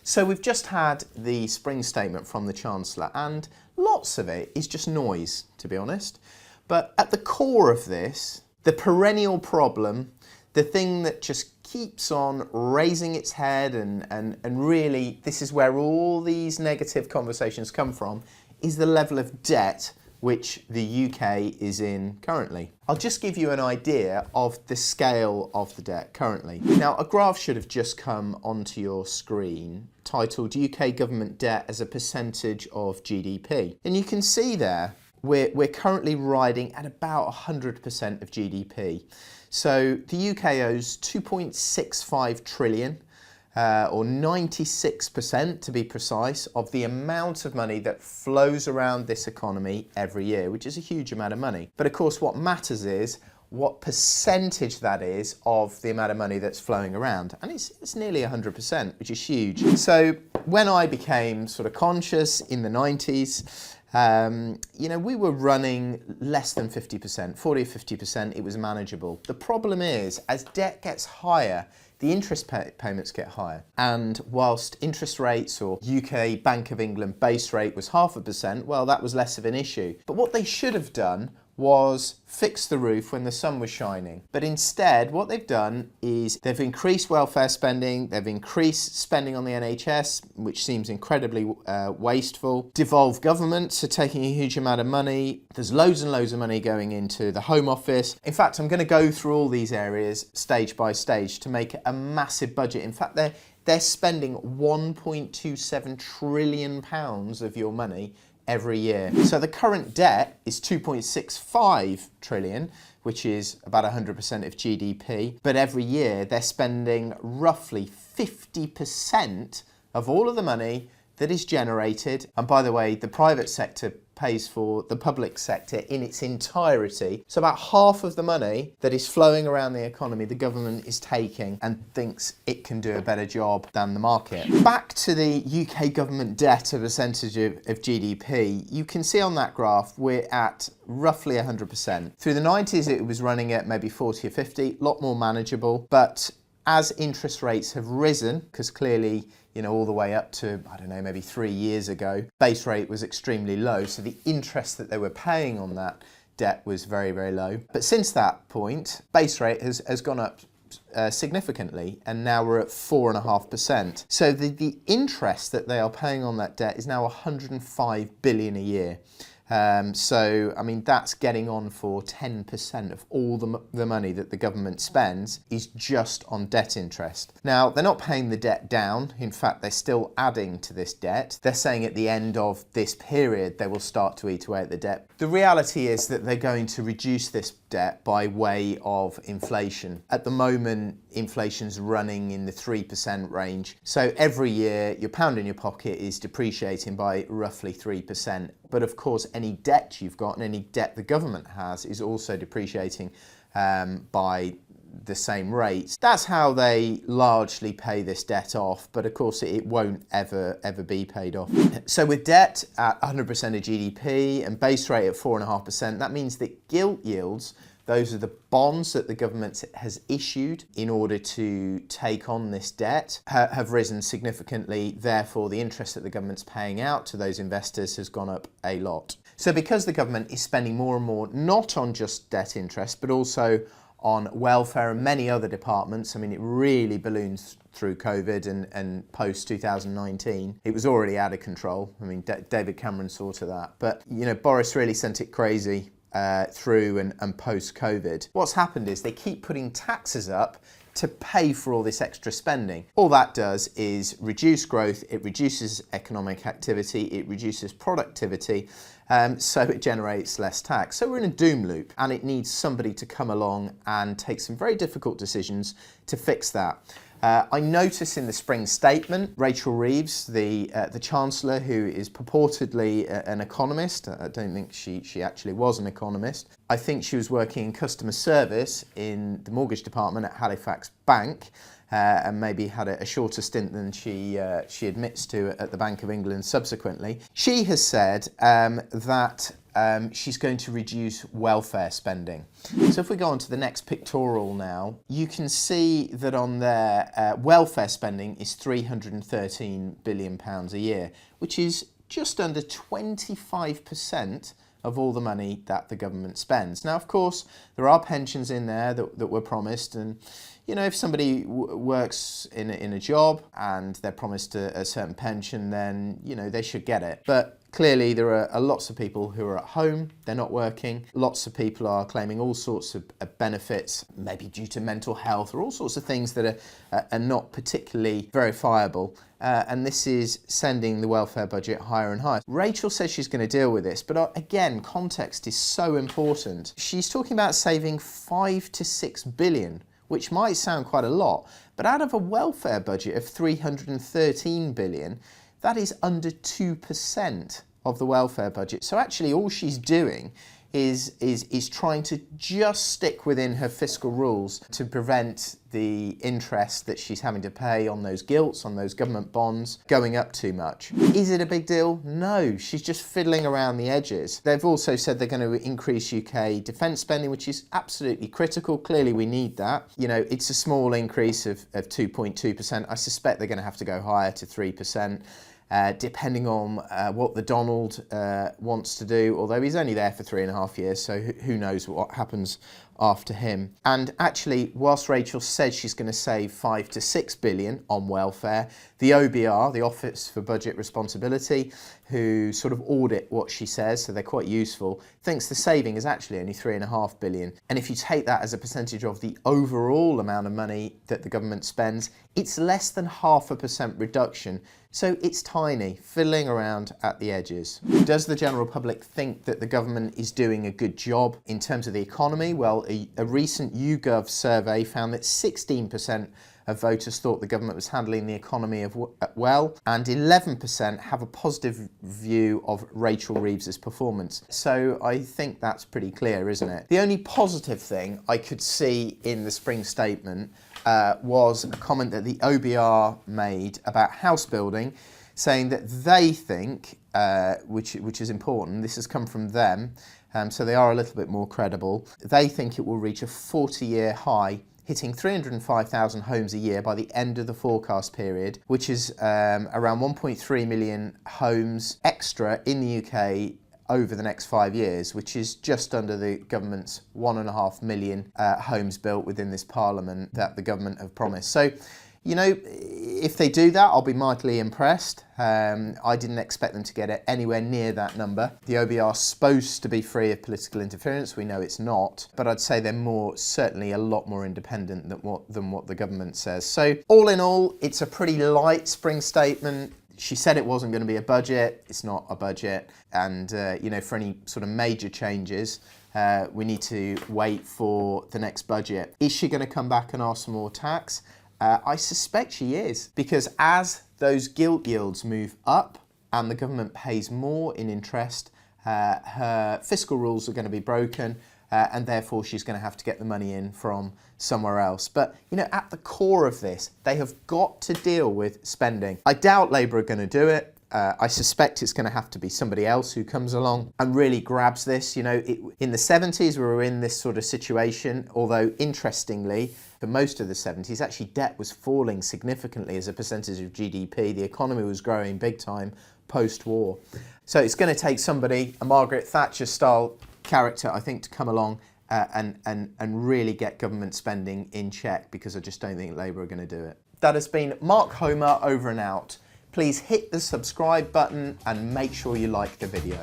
So we've just had the spring statement from the Chancellor, and lots of it is just noise, to be honest. But at the core of this, the perennial problem, the thing that just keeps on raising its head and really this is where all these negative conversations come from, is the level of debt which the UK is in currently. I'll just give you an idea of the scale of the debt currently. Now, a graph should have just come onto your screen titled UK government debt as a percentage of GDP. And you can see there, we're currently riding at about 100% of GDP. So the UK owes 2.65 trillion, or 96% to be precise, of the amount of money that flows around this economy every year, which is a huge amount of money. But of course, what matters is what percentage that is of the amount of money that's flowing around. And it's nearly 100%, which is huge. So when I became sort of conscious in the 90s, we were running less than 50%, 40 or 50%, it was manageable. The problem is, as debt gets higher, the interest payments get higher. And whilst interest rates or UK Bank of England base rate was 0.5%, well, that was less of an issue. But what they should have done was fix the roof when the sun was shining. But instead, what they've done is they've increased welfare spending, they've increased spending on the NHS, which seems incredibly wasteful. Devolved governments are taking a huge amount of money. There's loads and loads of money going into the Home Office. In fact, I'm going to go through all these areas stage by stage to make a massive budget. In fact, they're spending £1.27 trillion of your money every year. So the current debt is 2.65 trillion, which is about 100% of GDP. But every year they're spending roughly 50% of all of the money that is generated. And by the way, the private sector pays for the public sector in its entirety. So about half of the money that is flowing around the economy, the government is taking and thinks it can do a better job than the market. Back to the UK government debt as a percentage of GDP, you can see on that graph we're at roughly 100%. Through the 90s it was running at maybe 40 or 50, a lot more manageable, but as interest rates have risen, because clearly, all the way up to, maybe 3 years ago, base rate was extremely low. So the interest that they were paying on that debt was very, very low. But since that point, base rate has gone up significantly, and now we're at 4.5%. So the interest that they are paying on that debt is now 105 billion a year. That's getting on for 10% of all the money that the government spends is just on debt interest. Now, they're not paying the debt down. In fact, they're still adding to this debt. They're saying at the end of this period, they will start to eat away at the debt. The reality is that they're going to reduce this debt by way of inflation. At the moment, inflation's running in the 3% range. So every year, your pound in your pocket is depreciating by roughly 3%. But of course, any debt you've got and any debt the government has is also depreciating by the same rates. That's how they largely pay this debt off, but of course it won't ever be paid off. So with debt at 100% of GDP and base rate at 4.5%, that means that gilt yields, those are the bonds that the government has issued in order to take on this debt, have risen significantly. Therefore, the interest that the government's paying out to those investors has gone up a lot. So because the government is spending more and more, not on just debt interest, but also on welfare and many other departments. It really balloons through COVID and post-2019. It was already out of control. David Cameron saw to that. But, Boris really sent it crazy through and post-COVID. What's happened is they keep putting taxes up to pay for all this extra spending. All that does is reduce growth, it reduces economic activity, it reduces productivity, so it generates less tax. So we're in a doom loop, and it needs somebody to come along and take some very difficult decisions to fix that. I notice in the spring statement, Rachel Reeves, the Chancellor, who is purportedly an economist, I don't think she actually was an economist. I think she was working in customer service in the mortgage department at Halifax Bank. and maybe had a shorter stint than she admits to at the Bank of England subsequently. She has said that she's going to reduce welfare spending. So if we go on to the next pictorial now, you can see that on there, welfare spending is £313 billion a year, which is just under 25% of all the money that the government spends. Now, of course, there are pensions in there that were promised, and you know, if somebody works in a job and they're promised a certain pension, then you know they should get it. But clearly, there are lots of people who are at home, they're not working. Lots of people are claiming all sorts of benefits, maybe due to mental health or all sorts of things that are not particularly verifiable. And this is sending the welfare budget higher and higher. Rachel says she's going to deal with this, but again, context is so important. She's talking about saving 5 to 6 billion, which might sound quite a lot, but out of a welfare budget of 313 billion, that is under 2% of the welfare budget. So actually all she's doing is trying to just stick within her fiscal rules to prevent the interest that she's having to pay on those gilts, on those government bonds, going up too much. Is it a big deal? No, she's just fiddling around the edges. They've also said they're going to increase UK defence spending, which is absolutely critical. Clearly we need that. You know, it's a small increase of 2.2%. I suspect they're going to have to go higher to 3%. Depending on what the Donald wants to do, although he's only there for 3.5 years, so who knows what happens after him. And actually, whilst Rachel said she's going to save 5 to 6 billion on welfare, the OBR, the Office for Budget Responsibility, who sort of audit what she says, so they're quite useful, thinks the saving is actually only 3.5 billion. And if you take that as a percentage of the overall amount of money that the government spends, it's less than 0.5% reduction. So it's tiny, fiddling around at the edges. Does the general public think that the government is doing a good job in terms of the economy? Well, a recent YouGov survey found that 16% of voters thought the government was handling the economy well, and 11% have a positive view of Rachel Reeves's performance. So I think that's pretty clear, isn't it? The only positive thing I could see in the spring statement was a comment that the OBR made about house building, saying that they think, which is important, this has come from them, so they are a little bit more credible, they think it will reach a 40-year high, hitting 305,000 homes a year by the end of the forecast period, which is around 1.3 million homes extra in the UK over the next 5 years, which is just under the government's 1.5 million homes built within this parliament that the government have promised. So, you know, if they do that, I'll be mightily impressed. I didn't expect them to get it anywhere near that number. The OBR is supposed to be free of political interference. We know it's not, but I'd say they're certainly a lot more independent than what the government says. So all in all, it's a pretty light spring statement. She said it wasn't going to be a budget. It's not a budget. And, you know, for any sort of major changes, we need to wait for the next budget. Is she going to come back and ask for more tax? I suspect she is, because as those gilt yields move up and the government pays more in interest, her fiscal rules are going to be broken, and therefore she's going to have to get the money in from somewhere else. But, you know, at the core of this, they have got to deal with spending. I doubt Labour are going to do it. I suspect it's going to have to be somebody else who comes along and really grabs this. You know, in the 70s, we were in this sort of situation, although interestingly, for most of the 70s, actually debt was falling significantly as a percentage of GDP. The economy was growing big time post-war. So it's going to take somebody, a Margaret Thatcher style character, I think, to come along and really get government spending in check, because I just don't think Labour are going to do it. That has been Mark Homer, over and out. Please hit the subscribe button and make sure you like the video.